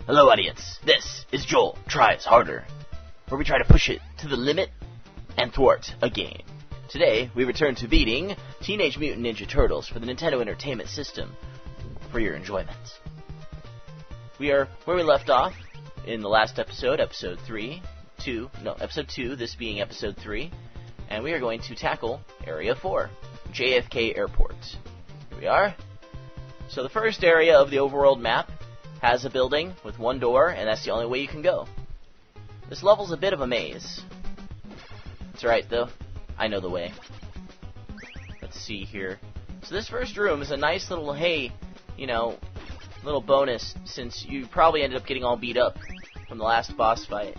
Hello audience, this is Joel Tries Harder, where we try to push it to the limit and thwart a game. Today, we return to beating Teenage Mutant Ninja Turtles for the Nintendo Entertainment System for your enjoyment. We are where we left off in the last episode, episode 2, this being episode 3, and we are going to tackle Area 4, JFK Airport. Here we are. So the first area of the overworld map has a building with one door, and that's the only way you can go. This level's a bit of a maze. It's alright, though. I know the way. Let's see here. So this first room is a nice little, little bonus, since you probably ended up getting all beat up from the last boss fight.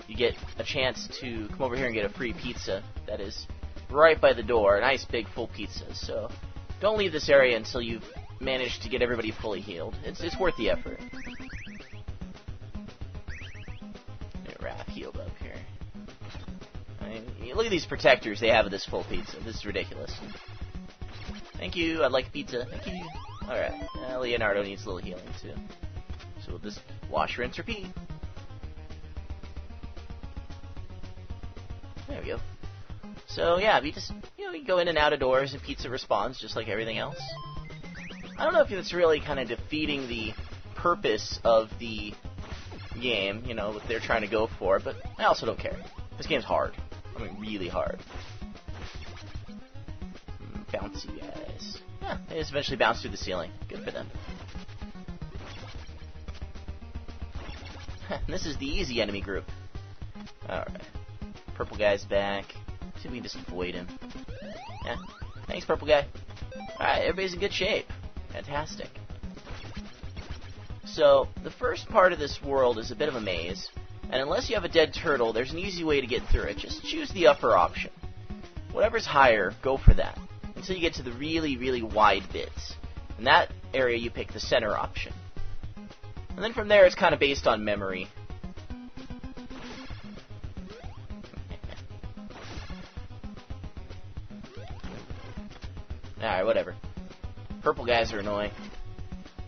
You get a chance to come over here and get a free pizza that is right by the door. A nice big full pizza. So don't leave this area until you've managed to get everybody fully healed. It's worth the effort. Get Raph healed up here. I mean, look at these protectors they have of this full pizza. This is ridiculous. Thank you. I'd like a pizza. Thank you. Alright. Leonardo needs a little healing too. So we'll just wash, rinse, repeat. There we go. So yeah, you just you go in and out of doors and pizza respawns just like everything else. I don't know if it's really kind of defeating the purpose of the game, what they're trying to go for, but I also don't care. This game's hard. I mean, really hard. Bouncy guys. Yeah, they just eventually bounce through the ceiling. Good for them. This is the easy enemy group. Alright. Purple guy's back. See if we can just avoid him. Yeah. Thanks, purple guy. Alright, everybody's in good shape. Fantastic. So, the first part of this world is a bit of a maze, and unless you have a dead turtle, there's an easy way to get through it. Just choose the upper option. Whatever's higher, go for that, until you get to the really, really wide bits. In that area, you pick the center option. And then from there, it's kind of based on memory. Alright, whatever. Purple guys are annoying.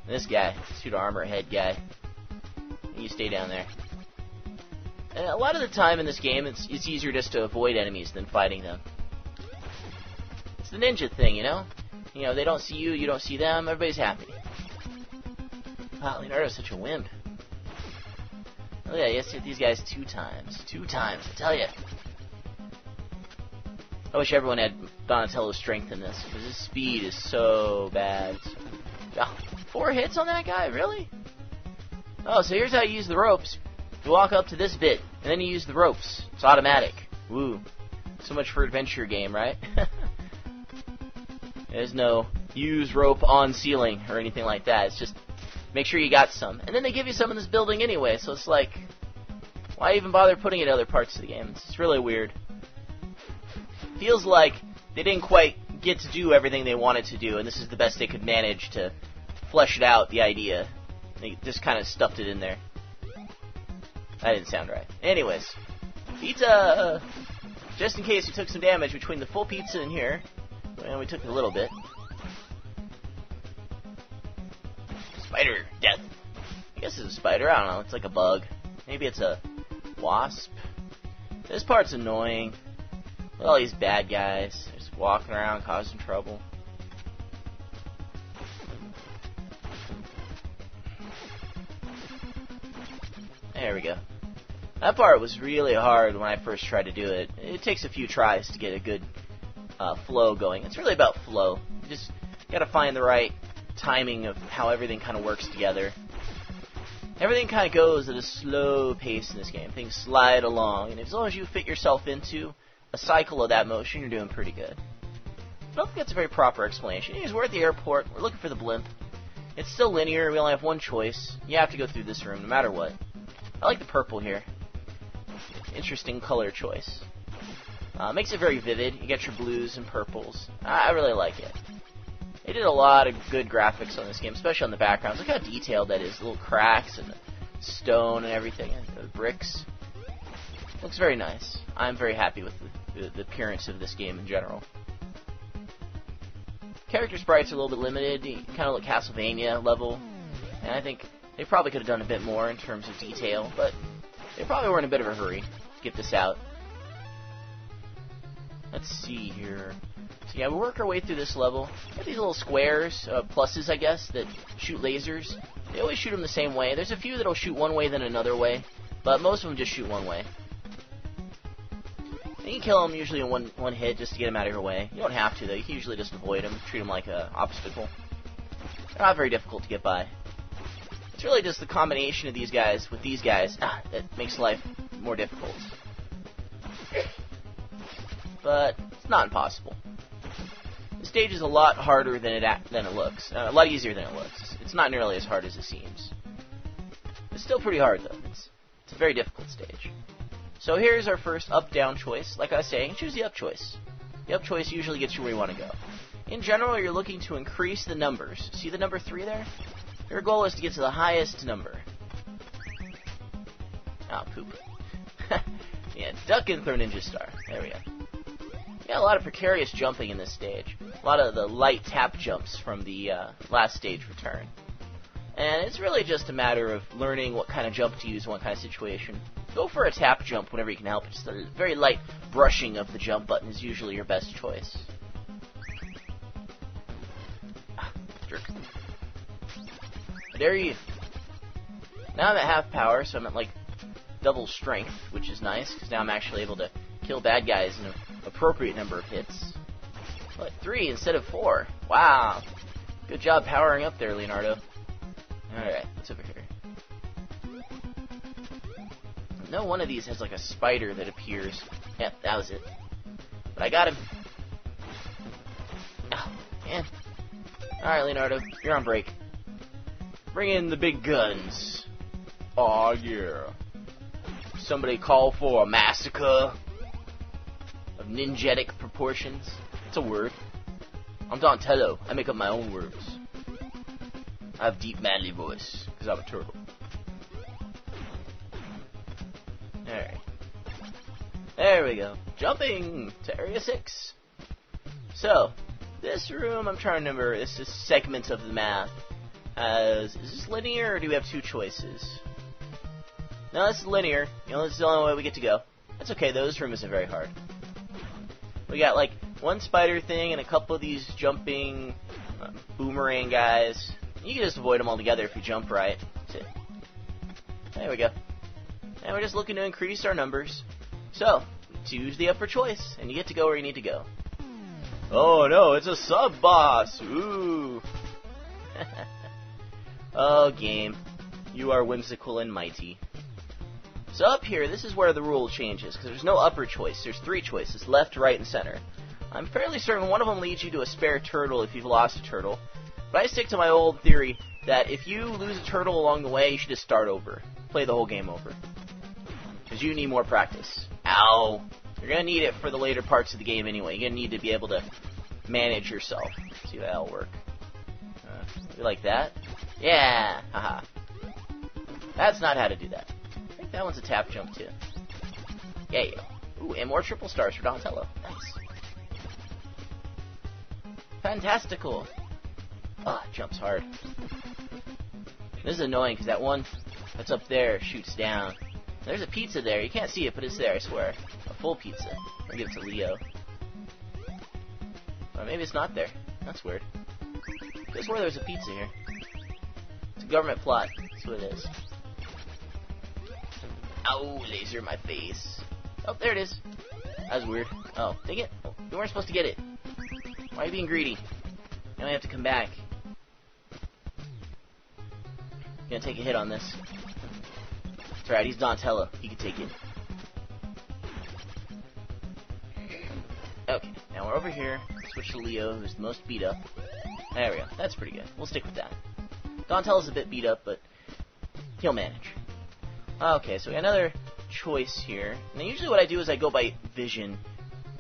And this guy, suit armor head guy, you stay down there. And a lot of the time in this game, it's easier just to avoid enemies than fighting them. It's the ninja thing, they don't see you, you don't see them, everybody's happy. Wow, Leonardo's such a wimp. Oh yeah, you have to hit these guys 2 times. 2 times, I tell ya. I wish everyone had Donatello's strength in this, because his speed is so bad. 4 hits on that guy? Really? Oh, so here's how you use the ropes. You walk up to this bit, and then you use the ropes. It's automatic. Woo. So much for adventure game, right? There's no use rope on ceiling or anything like that. It's just make sure you got some. And then they give you some in this building anyway, so it's like, why even bother putting it in other parts of the game? It's really weird. Feels like they didn't quite get to do everything they wanted to do, and this is the best they could manage to flesh it out, the idea. They just kind of stuffed it in there. That didn't sound right. Anyways, pizza! Just in case we took some damage between the full pizza and here. Well, we took a little bit. Spider! Death! I guess it's a spider, I don't know, it's like a bug. Maybe it's a wasp. This part's annoying. Look at all these bad guys just walking around causing trouble. There we go. That part was really hard when I first tried to do it. It takes a few tries to get a good flow going. It's really about flow. You just gotta find the right timing of how everything kind of works together. Everything kind of goes at a slow pace in this game. Things slide along, and as long as you fit yourself into a cycle of that motion, you're doing pretty good. I don't think that's a very proper explanation. Anyways, we're at the airport. We're looking for the blimp. It's still linear. We only have one choice. You have to go through this room no matter what. I like the purple here. Interesting color choice. Makes it very vivid. You get your blues and purples. I really like it. They did a lot of good graphics on this game, especially on the backgrounds. Look how detailed that is. The little cracks and the stone and everything. And the bricks. Looks very nice. I'm very happy with the appearance of this game in general. Character sprites are a little bit limited. You kind of look Castlevania level. And I think They probably could have done a bit more in terms of detail, but they probably were in a bit of a hurry to get this out. Let's see here. So yeah, we work our way through this level. We have these little squares, pluses I guess, that shoot lasers. They always shoot them the same way. There's a few that'll shoot one way then another way, but most of them just shoot one way. And you can kill them usually in one hit just to get them out of your way. You don't have to though. You can usually just avoid them, treat them like an obstacle. They're not very difficult to get by. It's really just the combination of these guys with these guys that makes life more difficult. But it's not impossible. The stage is a lot harder than it looks. A lot easier than it looks. It's not nearly as hard as it seems. It's still pretty hard though. It's a very difficult stage. So here's our first up-down choice. Like I was saying, choose the up choice. The up choice usually gets you where you want to go. In general, you're looking to increase the numbers. See the number 3 there? Your goal is to get to the highest number. Oh, poop. Yeah, duck and throw ninja star. There we go. Yeah, a lot of precarious jumping in this stage. A lot of the light tap jumps from the last stage return. And it's really just a matter of learning what kind of jump to use in what kind of situation. Go for a tap jump whenever you can help it. Just a very light brushing of the jump button is usually your best choice. Jerk. There you. Now I'm at half power, so I'm at like double strength, which is nice, because now I'm actually able to kill bad guys in an appropriate number of hits. But 3 instead of 4. Wow. Good job powering up there, Leonardo. Alright, what's over here? No one of these has like a spider that appears. Yep, that was it. But I got him. Oh, man. Alright, Leonardo, you're on break. Bring in the big guns. Aw, yeah. Somebody call for a massacre of ninjetic proportions. It's a word. I'm Donatello. I make up my own words. I have deep manly voice, because I'm a turtle. Alright. There we go. Jumping to Area 6. So, this room, I'm trying to remember, this is segment of the map. Is this linear, or do we have 2 choices? No, this is linear. You know, this is the only way we get to go. That's okay, though. This room isn't very hard. We got, like, one spider thing and a couple of these jumping boomerang guys. You can just avoid them altogether if you jump right. That's it. There we go. And we're just looking to increase our numbers. So, choose the upper choice, and you get to go where you need to go. Oh, no, it's a sub-boss. Ooh. Oh, game. You are whimsical and mighty. So up here, this is where the rule changes, because there's no upper choice. There's 3 choices, left, right, and center. I'm fairly certain one of them leads you to a spare turtle if you've lost a turtle. But I stick to my old theory that if you lose a turtle along the way, you should just start over. Play the whole game over. Because you need more practice. Ow! You're going to need it for the later parts of the game anyway. You're going to need to be able to manage yourself. See if that'll work. You like that? Yeah! Haha. That's not how to do that. I think that one's a tap jump too. Yeah. Ooh, and more triple stars for Donatello. Nice. Fantastical. Ah, jumps hard. This is annoying because that one that's up there shoots down. There's a pizza there. You can't see it, but it's there, I swear. A full pizza. I'll give it to Leo. Or maybe it's not there. That's weird. I swear there's a pizza here. It's a government plot. That's what it is. Ow, laser in my face. Oh, there it is. That was weird. Oh, dang it. Oh, you weren't supposed to get it. Why are you being greedy? Now I have to come back. Gonna take a hit on this. That's right, he's Donatello. He can take it. Okay, now we're over here. Switch to Leo, who's the most beat up. There we go. That's pretty good. We'll stick with that. Donatello's a bit beat up, but he'll manage. Okay, so we got another choice here. Now, usually what I do is I go by vision.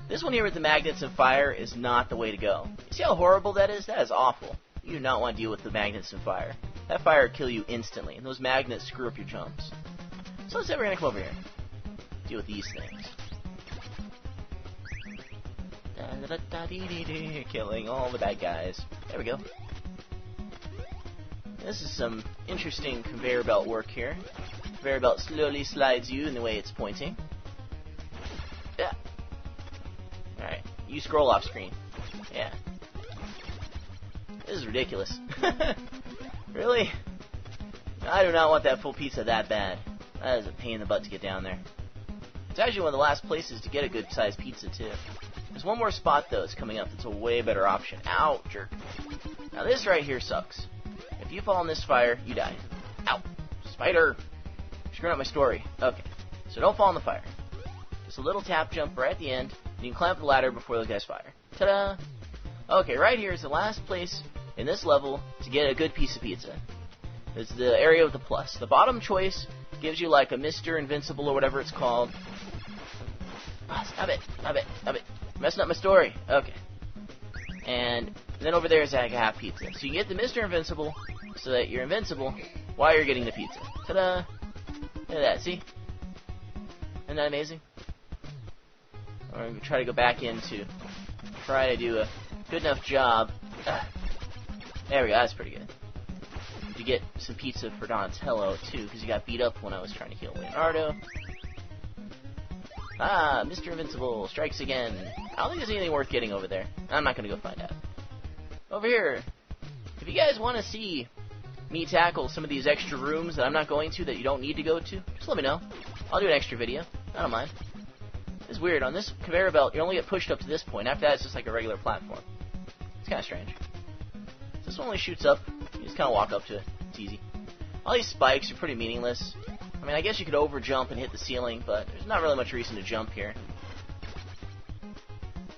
This one here with the magnets and fire is not the way to go. You see how horrible that is? That is awful. You do not want to deal with the magnets and fire. That fire will kill you instantly, and those magnets screw up your jumps. So let's say we're going to come over here. Deal with these things. Killing all the bad guys. There we go. This is some interesting conveyor belt work here. Conveyor belt slowly slides you in the way it's pointing. Yeah. Alright, you scroll off screen. Yeah. This is ridiculous. Really? I do not want that full pizza that bad. That is a pain in the butt to get down there. It's actually one of the last places to get a good-sized pizza, too. There's one more spot, though, that's coming up that's a way better option. Ow, jerk. Now, this right here sucks. If you fall in this fire, you die. Ow. Spider. Screwing up my story. Okay. So don't fall in the fire. Just a little tap jump right at the end, and you can climb up the ladder before those guys fire. Ta-da! Okay, right here is the last place in this level to get a good piece of pizza. It's the area with the plus. The bottom choice gives you like a Mr. Invincible or whatever it's called. Oh, stop it. Stop it. Stop it. Messing up my story. Okay. And then over there is like a half pizza. So you get the Mr. Invincible so that you're invincible while you're getting the pizza. Ta-da! Look at that. See? Isn't that amazing? We're going to try to go back in to try to do a good enough job. There we go. That's pretty good. To get some pizza for Donatello, too, because he got beat up when I was trying to heal Leonardo. Ah, Mr. Invincible strikes again. I don't think there's anything worth getting over there. I'm not going to go find out. Over here, if you guys want to see me tackle some of these extra rooms that I'm not going to, that you don't need to go to, just let me know. I'll do an extra video. I don't mind. It's weird. On this conveyor belt, you only get pushed up to this point. After that, it's just like a regular platform. It's kind of strange. This one only shoots up. You just kind of walk up to it. It's easy. All these spikes are pretty meaningless. I mean, I guess you could over-jump and hit the ceiling, but there's not really much reason to jump here.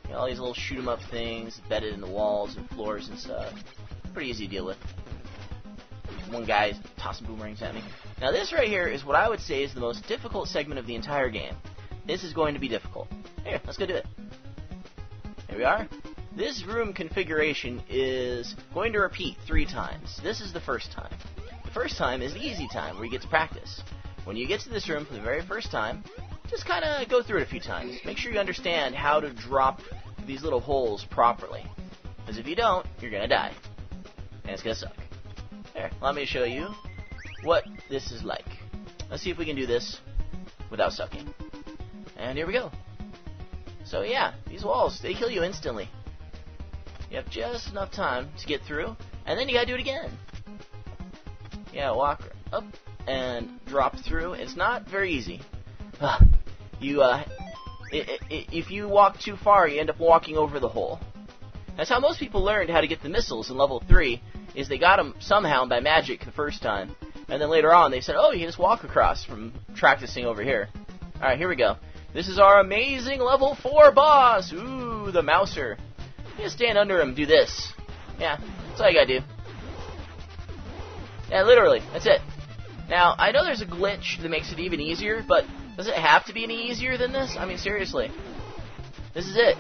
You know, all these little shoot-'em-up things embedded in the walls and floors and stuff. Pretty easy to deal with. One guy's tossing boomerangs at me. Now, this right here is what I would say is the most difficult segment of the entire game. This is going to be difficult. Here, let's go do it. Here we are. This room configuration is going to repeat 3 times. This is the first time. The first time is the easy time, where you get to practice. When you get to this room for the very first time, just kind of go through it a few times. Make sure you understand how to drop these little holes properly. Because if you don't, you're going to die. And it's going to suck. There, let me show you what this is like. Let's see if we can do this without sucking. And here we go. So yeah, these walls, they kill you instantly. You have just enough time to get through, and then you gotta do it again. Yeah, walk up and drop through. It's not very easy. If you walk too far, you end up walking over the hole. That's how most people learned how to get the missiles in level 3, is they got them somehow by magic the first time. And then later on, they said, oh, you can just walk across from practicing over here. Alright, here we go. This is our amazing level 4 boss! Ooh, the Mouser. You just stand under him and do this. Yeah, that's all you gotta do. Yeah, literally, that's it. Now, I know there's a glitch that makes it even easier, but does it have to be any easier than this? I mean, seriously. This is it.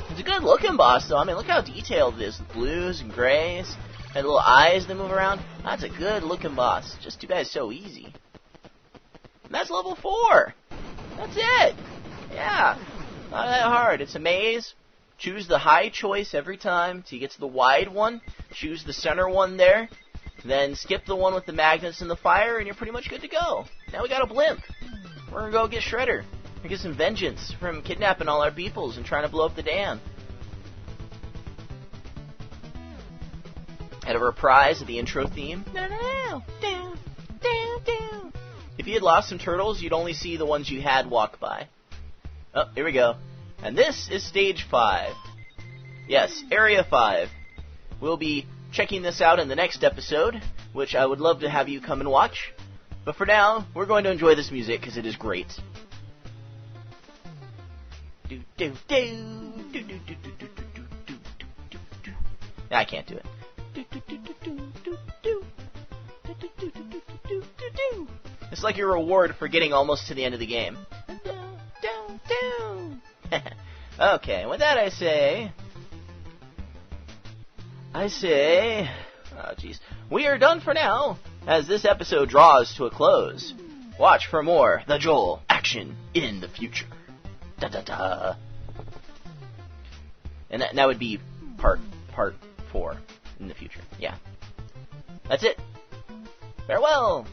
It's a good looking boss, though. I mean, look how detailed it is. The blues and grays, and little eyes that move around. That's a good looking boss. Just too bad it's so easy. And that's level 4. That's it. Yeah. Not that hard. It's a maze. Choose the high choice every time till you get to the wide one. Choose the center one there. Then skip the one with the magnets and the fire, and you're pretty much good to go. Now we got a blimp. We're going to go get Shredder. And get some vengeance from kidnapping all our peoples and trying to blow up the dam. Had a reprise of the intro theme. If you had lost some turtles, you'd only see the ones you had walk by. Oh, here we go. And this is Stage 5. Yes, Area 5. We'll be checking this out in the next episode, which I would love to have you come and watch. But for now, we're going to enjoy this music because it is great. I can't do it. It's like your reward for getting almost to the end of the game. Okay, with that I say, oh jeez, we are done for now, as this episode draws to a close. Watch for more The Joel action in the future. Da da da. And that would be part 4 in the future. Yeah. That's it. Farewell!